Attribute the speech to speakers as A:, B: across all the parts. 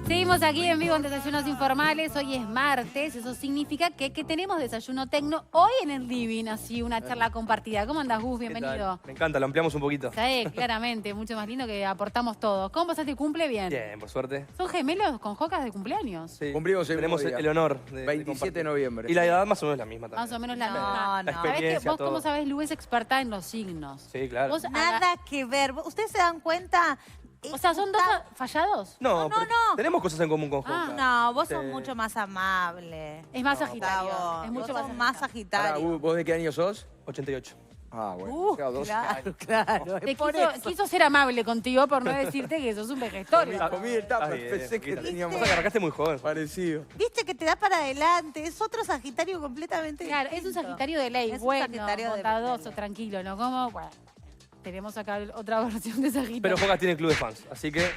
A: Seguimos aquí en vivo en Desayunos Informales. Hoy es martes, eso significa que tenemos desayuno tecno hoy en el living, así una charla compartida. ¿Cómo andás, Gus? Bienvenido.
B: Me encanta, lo ampliamos un poquito.
A: Sí, claramente, mucho más lindo que aportamos todos. ¿Cómo pasaste el cumple? Bien.
B: Bien, por suerte.
A: ¿Son gemelos con jocas de cumpleaños?
B: Sí.
C: Cumplimos el
B: Tenemos
C: mismo día.
B: el honor de
C: 27 de noviembre.
B: Y la edad más o menos la misma también.
A: Más o menos la
D: No,
A: misma.
D: no.
B: La
A: ¿Sabés que
B: experiencia,
A: vos,
B: todo.
A: cómo sabés, Lu, es experta en los signos?
B: Sí, claro.
A: Vos
D: Nada que ver. ¿Ustedes se dan cuenta?
A: O sea, ¿son dos fallados?
B: No,
D: No,
B: pero
D: no.
B: tenemos cosas en común con Joca.
D: No, vos sos
B: Sí.
D: mucho más amable.
A: Es más
B: No,
A: Sagitario.
D: Gustavo.
A: Es mucho
D: Vos sos
A: más
D: más
A: Sagitario.
C: Pará,
D: Sagitario.
C: ¿vos de qué año sos?
B: 88.
C: Ah, bueno. Claro, 12 años.
D: Claro.
A: Te
D: Es por
A: quiso,
D: eso.
A: quiso ser amable contigo por no decirte que sos un vegetorio.
C: Comí el tupper,
B: Ay,
C: pensé que
B: Joquita.
C: teníamos
B: Pasa que arrancaste muy joven.
C: parecido.
D: Viste que te da para adelante. Es otro Sagitario completamente
A: Claro, es un
D: distinto.
A: Sagitario de ley,
D: Es un
A: bueno,
D: Sagitario de
A: bondadoso,
D: ley.
A: tranquilo, ¿no? Como, bueno, tenemos acá otra versión de Sagitario.
B: Pero Joca tiene club de fans, así que...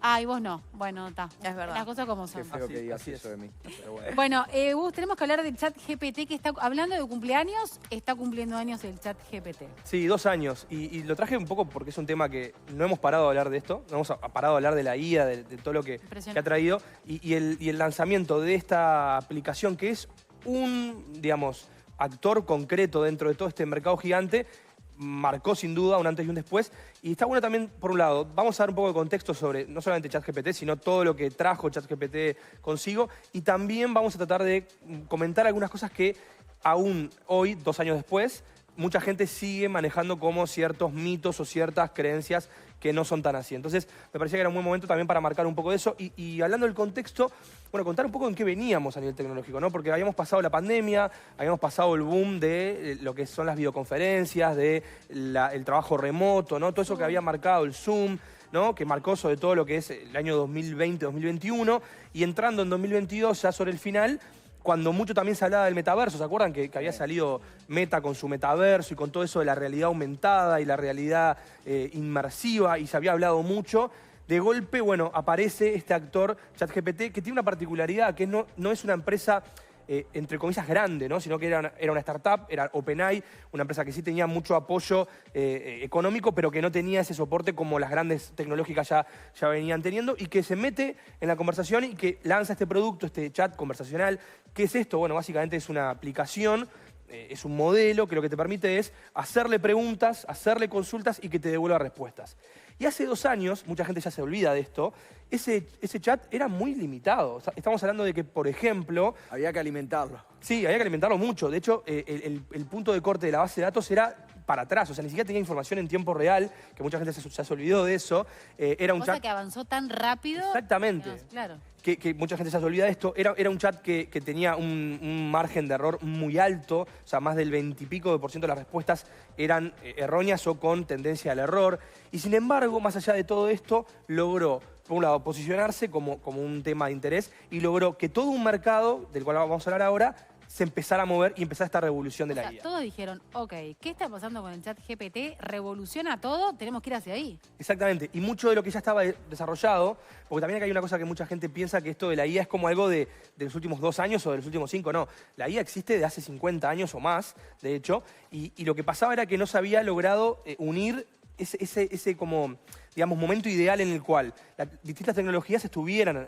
A: Ah, y vos no. Bueno, está.
D: Es verdad.
A: Las cosas como son.
C: Qué feo
B: Así-
C: que digas
B: así es.
C: eso de mí. Pero bueno.
A: Bueno, Gus, tenemos que hablar del chat GPT que está, hablando de cumpleaños, está cumpliendo años el chat GPT.
B: Sí, 2 años. Y lo traje un poco porque es un tema que no hemos parado de hablar de esto. No hemos parado de hablar de la IA, de todo lo que ha traído. Y el lanzamiento de esta aplicación que es un, digamos, actor concreto dentro de todo este mercado gigante, marcó sin duda un antes y un después. Y está bueno también, por un lado, vamos a dar un poco de contexto sobre no solamente ChatGPT, sino todo lo que trajo ChatGPT consigo. Y también vamos a tratar de comentar algunas cosas que aún hoy, 2 años después, mucha gente sigue manejando como ciertos mitos o ciertas creencias que no son tan así. Entonces, me parecía que era un buen momento también para marcar un poco de eso. Y hablando del contexto, bueno, contar un poco en qué veníamos a nivel tecnológico, ¿no? Porque habíamos pasado la pandemia, habíamos pasado el boom de lo que son las videoconferencias, de el trabajo remoto, ¿no? Todo eso que había marcado el Zoom, ¿no? Que marcó sobre todo lo que es el año 2020-2021. Y entrando en 2022, ya sobre el final, cuando mucho también se hablaba del metaverso, ¿se acuerdan? Que había salido Meta con su metaverso y con todo eso de la realidad aumentada y la realidad inmersiva, y se había hablado mucho. De golpe, bueno, aparece este actor ChatGPT que tiene una particularidad, que no es una empresa, entre comillas, grande, ¿no? Sino que era una startup, era OpenAI, una empresa que sí tenía mucho apoyo económico, pero que no tenía ese soporte como las grandes tecnológicas ya venían teniendo, y que se mete en la conversación y que lanza este producto, este chat conversacional. ¿Qué es esto? Bueno, básicamente es una aplicación, es un modelo que lo que te permite es hacerle preguntas, hacerle consultas y que te devuelva respuestas. Y hace 2 años, mucha gente ya se olvida de esto, ese chat era muy limitado. Estamos hablando de que, por ejemplo...
C: Había que alimentarlo.
B: Sí, había que alimentarlo mucho. De hecho, el punto de corte de la base de datos era para atrás. O sea, ni siquiera tenía información en tiempo real, que mucha gente ya se olvidó de eso. Era un
A: Cosa
B: chat...
A: que avanzó tan rápido.
B: Exactamente.
A: Claro.
B: Que mucha gente ya se olvida de esto. Era un chat que tenía un margen de error muy alto. O sea, más del 20 y pico % de las respuestas eran erróneas o con tendencia al error. Y sin embargo, más allá de todo esto, logró, por un lado, posicionarse como un tema de interés, y logró que todo un mercado, del cual vamos a hablar ahora, se empezara a mover y empezara esta revolución de
A: O
B: la
A: sea,
B: IA.
A: todos dijeron, ok, ¿qué está pasando con el chat GPT? ¿Revoluciona todo? Tenemos que ir hacia ahí.
B: Exactamente, y mucho de lo que ya estaba desarrollado, porque también acá hay una cosa que mucha gente piensa, que esto de la IA es como algo de los últimos 2 años o de los últimos 5, no. La IA existe de hace 50 años o más, de hecho, y lo que pasaba era que no se había logrado unir ese como, digamos, momento ideal en el cual las distintas tecnologías estuvieran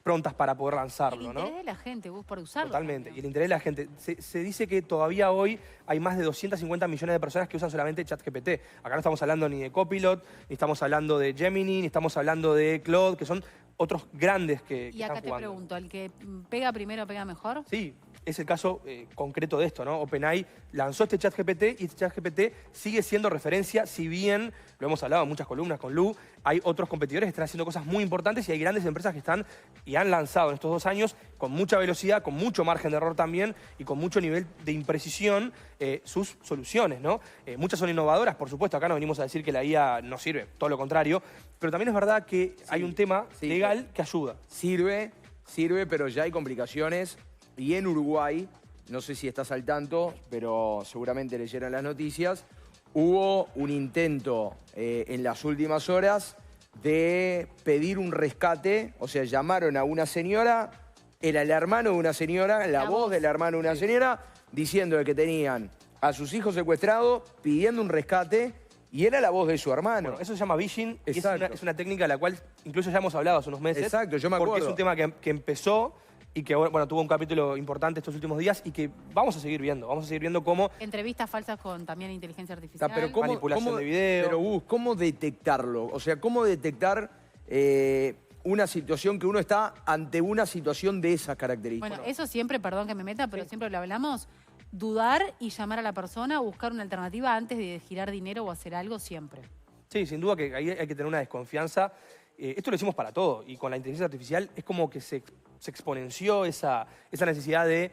B: prontas para poder lanzarlo,
A: El
B: ¿no?
A: interés de la gente, Gus, por usarlo.
B: Totalmente, y el interés de la gente. Se dice que todavía hoy hay más de 250 millones de personas que usan solamente ChatGPT. Acá no estamos hablando ni de Copilot, ni estamos hablando de Gemini, ni estamos hablando de Claude, que son otros grandes que
A: Y acá
B: están
A: te
B: jugando.
A: pregunto, ¿el que pega primero pega mejor?
B: Sí, es el caso concreto de esto, ¿no? OpenAI lanzó este ChatGPT y este ChatGPT sigue siendo referencia, si bien, lo hemos hablado en muchas columnas con Lu, hay otros competidores que están haciendo cosas muy importantes y hay grandes empresas que están y han lanzado en estos 2 años con mucha velocidad, con mucho margen de error también y con mucho nivel de imprecisión sus soluciones, ¿no? Muchas son innovadoras, por supuesto, acá no venimos a decir que la IA no sirve, todo lo contrario, pero también es verdad que hay un tema legal que ayuda.
C: Sirve, pero ya hay complicaciones. Y en Uruguay, no sé si estás al tanto, pero seguramente leyeron las noticias, hubo un intento en las últimas horas de pedir un rescate. O sea, llamaron a una señora, era el hermano de una señora, la voz del hermano de una señora, diciendo de que tenían a sus hijos secuestrados, pidiendo un rescate, Y era la voz de su hermano.
B: Bueno, eso se llama Vishing y
C: Exacto.
B: es una técnica de la cual incluso ya hemos hablado hace unos meses.
C: Exacto, yo me acuerdo.
B: Porque es un tema que empezó y que bueno, tuvo un capítulo importante estos últimos días y que vamos a seguir viendo. Vamos a seguir viendo cómo...
A: Entrevistas falsas con también inteligencia artificial.
C: Pero
B: Manipulación de video.
C: Pero Gus, ¿cómo detectarlo? O sea, ¿cómo detectar una situación que uno está ante una situación de esas características?
A: Bueno, eso siempre, perdón que me meta, pero siempre lo hablamos, dudar y llamar a la persona, buscar una alternativa antes de girar dinero o hacer algo siempre.
B: Sí, sin duda que ahí hay que tener una desconfianza. Esto lo hicimos para todo y con la inteligencia artificial es como que se exponenció esa necesidad de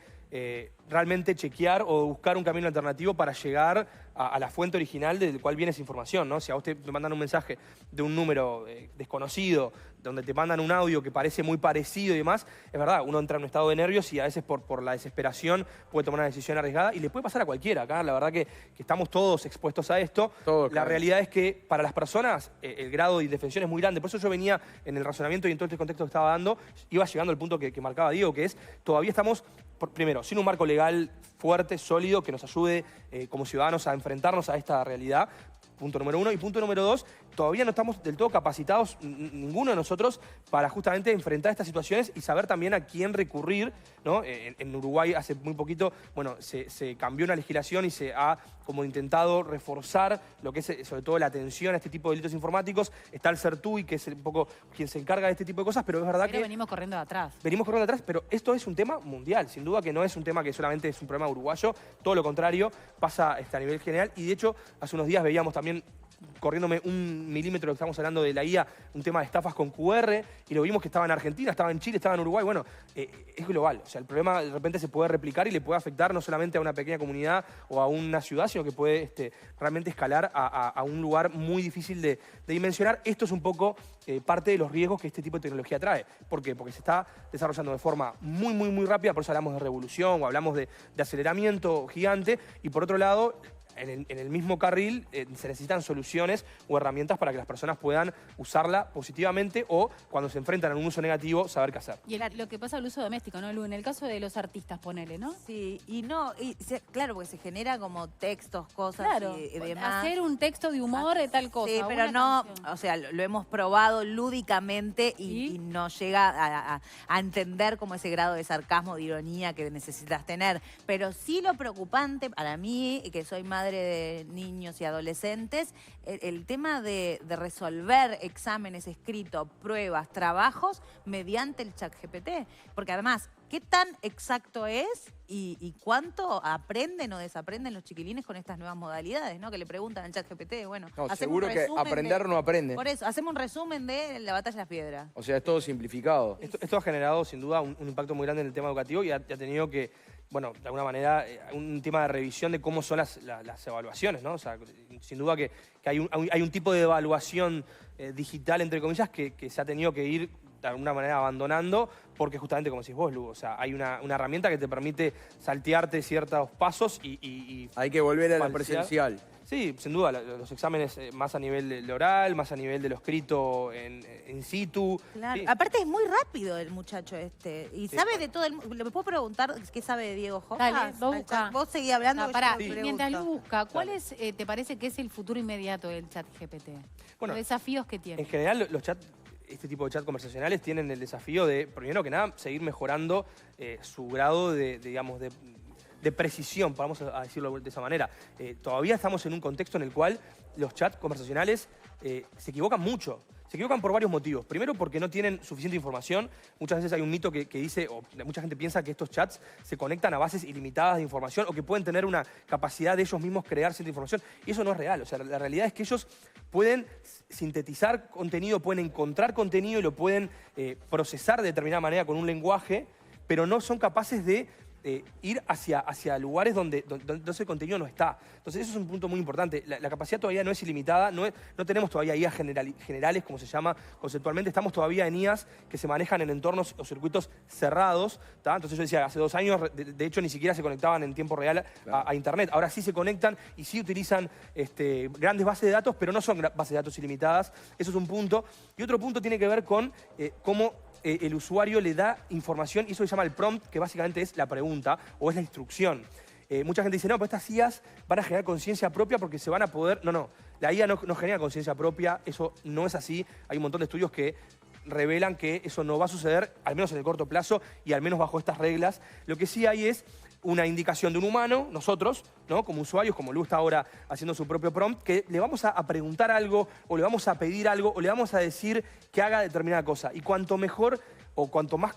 B: realmente chequear o buscar un camino alternativo para llegar a la fuente original del cual viene esa información, ¿no? Si a usted te mandan un mensaje de un número desconocido, donde te mandan un audio que parece muy parecido y demás, es verdad, uno entra en un estado de nervios y a veces por la desesperación puede tomar una decisión arriesgada y le puede pasar a cualquiera. Acá la verdad que estamos todos expuestos a esto. La realidad es que para las personas el grado de indefensión es muy grande. Por eso yo venía en el razonamiento y en todo este contexto que estaba dando, iba llegando al punto que marcaba Diego, que es todavía estamos, primero, sin un marco legal fuerte, sólido, que nos ayude como ciudadanos a enfrentarnos a esta realidad. Punto número uno. Y punto número dos, todavía no estamos del todo capacitados, ninguno de nosotros, para justamente enfrentar estas situaciones y saber también a quién recurrir, ¿no? En Uruguay hace muy poquito, bueno, se cambió una legislación y se ha como intentado reforzar lo que es sobre todo la atención a este tipo de delitos informáticos. Está el CERTUI, que es un poco quien se encarga de este tipo de cosas, pero es verdad que...
A: venimos corriendo de atrás.
B: Venimos corriendo de atrás, pero esto es un tema mundial. Sin duda que no es un tema que solamente es un problema uruguayo. Todo lo contrario, pasa a nivel general. Y de hecho, hace unos días veíamos también, corriéndome un milímetro de lo que estamos hablando de la IA, un tema de estafas con QR, y lo vimos que estaba en Argentina, estaba en Chile, estaba en Uruguay. Bueno, es global. O sea, el problema de repente se puede replicar y le puede afectar no solamente a una pequeña comunidad o a una ciudad, sino que puede realmente escalar a un lugar muy difícil de dimensionar. Esto es un poco parte de los riesgos que este tipo de tecnología trae. ¿Por qué? Porque se está desarrollando de forma muy, muy, muy rápida, por eso hablamos de revolución o hablamos de aceleramiento gigante, y por otro lado, en el mismo carril se necesitan soluciones o herramientas para que las personas puedan usarla positivamente o cuando se enfrentan a un uso negativo, saber qué hacer.
A: Y lo que pasa al uso doméstico, ¿no, Lu? En el caso de los artistas, ponele, ¿no?
D: Sí, claro, porque se genera como textos, cosas
A: Claro,
D: y demás.
A: hacer un texto de humor de tal cosa.
D: Sí, pero
A: una
D: no,
A: canción.
D: o sea, lo hemos probado lúdicamente y no llega a entender como ese grado de sarcasmo, de ironía que necesitas tener. Pero sí lo preocupante para mí, que soy madre de niños y adolescentes, el tema de resolver exámenes escritos, pruebas, trabajos mediante el ChatGPT. Porque además, ¿qué tan exacto es y cuánto aprenden o desaprenden los chiquilines con estas nuevas modalidades, ¿no? Que le preguntan al ChatGPT, bueno,
C: No,
D: hacemos
C: seguro
D: un
C: que
D: resumen
C: aprender no aprende.
D: Por eso, hacemos un resumen de la batalla de las piedras.
C: O sea, es todo simplificado.
B: Esto ha generado, sin duda, un impacto muy grande en el tema educativo y ha tenido que, bueno, de alguna manera, un tema de revisión de cómo son las evaluaciones, ¿no? O sea, sin duda que hay un tipo de evaluación digital, entre comillas, que se ha tenido que ir de alguna manera abandonando, porque justamente, como decís vos, Lu, o sea, hay una herramienta que te permite saltearte ciertos pasos y
C: hay que volver a la
B: falsear.
C: presencial.
B: Sí, sin duda, los exámenes más a nivel de oral, más a nivel de lo escrito en situ.
D: Claro.
B: Sí.
D: Aparte es muy rápido el muchacho este. Y sabe de todo el mundo. ¿Le puedo preguntar qué sabe de Diego Hojas?
A: Dale, vos busca.
D: Vos seguí hablando.
A: No, pará,
D: yo te
A: mientras Lu
D: pregunto.
A: busca, ¿cuál te parece que es el futuro inmediato del ChatGPT?
B: Bueno,
A: Los desafíos que tiene.
B: En general, los chats, este tipo de chats conversacionales tienen el desafío de, primero que nada, seguir mejorando su grado de precisión, vamos a decirlo de esa manera. Todavía estamos en un contexto en el cual los chats conversacionales se equivocan mucho. Se equivocan por varios motivos. Primero, porque no tienen suficiente información. Muchas veces hay un mito que dice, o mucha gente piensa que estos chats se conectan a bases ilimitadas de información o que pueden tener una capacidad de ellos mismos crear cierta información. Y eso no es real. O sea, la realidad es que ellos pueden sintetizar contenido, pueden encontrar contenido y lo pueden procesar de determinada manera con un lenguaje, pero no son capaces de ir hacia lugares donde ese contenido no está. Entonces eso es un punto muy importante. La capacidad todavía no es ilimitada, no tenemos todavía IAs generales, como se llama conceptualmente. Estamos todavía en IAs que se manejan en entornos o circuitos cerrados. ¿tá? Entonces yo decía, hace 2 años, de hecho, ni siquiera se conectaban en tiempo real a Internet. Ahora sí se conectan y sí utilizan grandes bases de datos, pero no son bases de datos ilimitadas. Eso es un punto. Y otro punto tiene que ver con cómo el usuario le da información, y eso se llama el prompt, que básicamente es la pregunta o es la instrucción. Mucha gente dice, no, pero estas IAs van a generar conciencia propia porque se van a poder... No. La IA no genera conciencia propia, eso no es así. Hay un montón de estudios que revelan que eso no va a suceder, al menos en el corto plazo y al menos bajo estas reglas. Lo que sí hay es una indicación de un humano, nosotros, ¿no? Como usuarios, como Lu está ahora haciendo su propio prompt, que le vamos a preguntar algo, o le vamos a pedir algo, o le vamos a decir que haga determinada cosa. Y cuanto mejor, o cuanto más,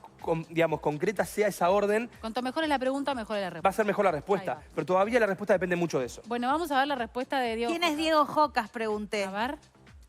B: digamos, concreta sea esa orden...
A: Cuanto mejor es la pregunta, mejor es la respuesta.
B: Va a ser mejor la respuesta. Pero todavía la respuesta depende mucho de eso.
A: Bueno, vamos a ver la respuesta de Diego.
D: ¿Quién es Diego Jocas? Pregunté.
A: A ver.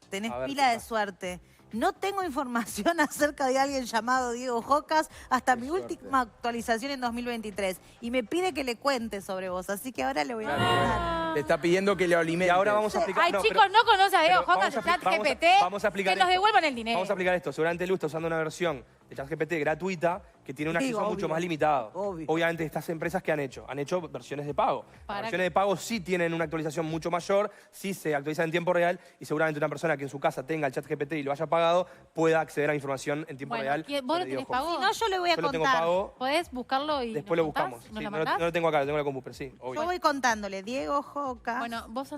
D: Tenés
B: A ver,
D: pila
B: ¿qué
D: de
B: pasa?
D: suerte. No tengo información acerca de alguien llamado Diego Jocas hasta mi última actualización en 2023. Y me pide que le cuente sobre vos, así que ahora le voy a contar.
C: Te está pidiendo que le alimente.
B: Y ahora vamos a explicar...
A: Ay,
B: no,
A: chicos, no conocen a Diego
B: pero
A: Jocas,
B: vamos a
A: ChatGPT.
B: vamos a explicar
A: que nos
B: esto.
A: devuelvan el dinero.
B: Vamos a aplicar esto. Seguramente Lu está usando una versión de ChatGPT gratuita que tiene un acceso
D: Digo,
B: mucho
D: obvio.
B: más limitado.
D: Obvio.
B: Obviamente estas empresas que han hecho versiones de pago. Las
A: Para
B: versiones de pago sí tienen una actualización mucho mayor, sí se actualizan en tiempo real y seguramente una persona que en su casa tenga el ChatGPT y lo haya pagado pueda acceder a información en tiempo
A: Bueno,
B: real.
A: ¿vos lo
B: de Diego
A: tenés pago?
D: Si no, yo le voy a
B: Yo lo tengo
D: contar.
B: pago,
A: ¿Podés buscarlo y
B: después
A: nos
B: lo
A: contás?
B: buscamos.
A: ¿Nos
B: Sí,
A: lo
B: no,
A: mandás?
B: no lo tengo acá, lo tengo en la compu, pero sí, obvio.
D: Yo voy contándole. Diego Jocas.
A: Bueno, vos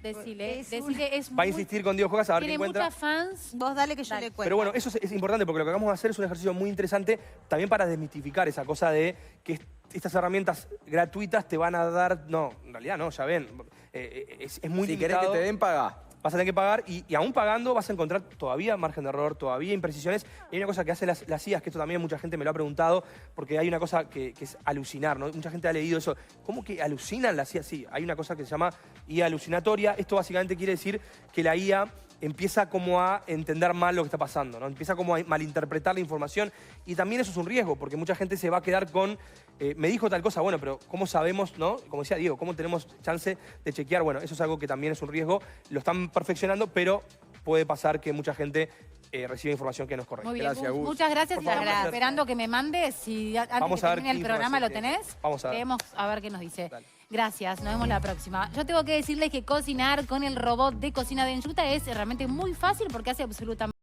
A: decile,
D: Es
A: decile, es
B: Va a
A: muy...
B: insistir con Diego Jocas a ver qué
A: Tiene
B: encuentra.
A: muchas fans.
D: Vos dale que yo
A: Dale.
D: le cuento.
B: Pero bueno, eso es importante porque lo que acabamos de hacer es un ejercicio muy interesante también para desmitificar esa cosa de que estas herramientas gratuitas te van a dar... No, en realidad no, ya ven. Es muy
C: Si querés
B: limitado.
C: que te den, pagá.
B: Vas a tener que pagar y aún pagando vas a encontrar todavía margen de error, todavía imprecisiones. Y hay una cosa que hacen las IAs, que esto también mucha gente me lo ha preguntado, porque hay una cosa que es alucinar, ¿no? Mucha gente ha leído eso. ¿Cómo que alucinan las IAs? Sí, hay una cosa que se llama IA alucinatoria. Esto básicamente quiere decir que la IA empieza como a entender mal lo que está pasando, ¿no? Empieza como a malinterpretar la información y también eso es un riesgo, porque mucha gente se va a quedar con, me dijo tal cosa, bueno, pero ¿cómo sabemos, no? Como decía Diego, ¿cómo tenemos chance de chequear? Bueno, eso es algo que también es un riesgo, lo están perfeccionando, pero puede pasar que mucha gente reciba información que no es correcta.
A: Muy bien,
C: Gracias, Gus.
A: muchas gracias.
B: Por
A: Y
B: favor.
A: estamos esperando que me mandes. Si antes
B: Vamos
A: que
B: a ver
A: termine el
B: qué
A: programa lo
B: información
A: tenés.
B: tiene. Vamos a ver.
A: Queremos a ver qué nos dice.
B: Dale.
A: Gracias, nos vemos la próxima. Yo tengo que decirles que cocinar con el robot de cocina de Enyuta es realmente muy fácil porque hace absolutamente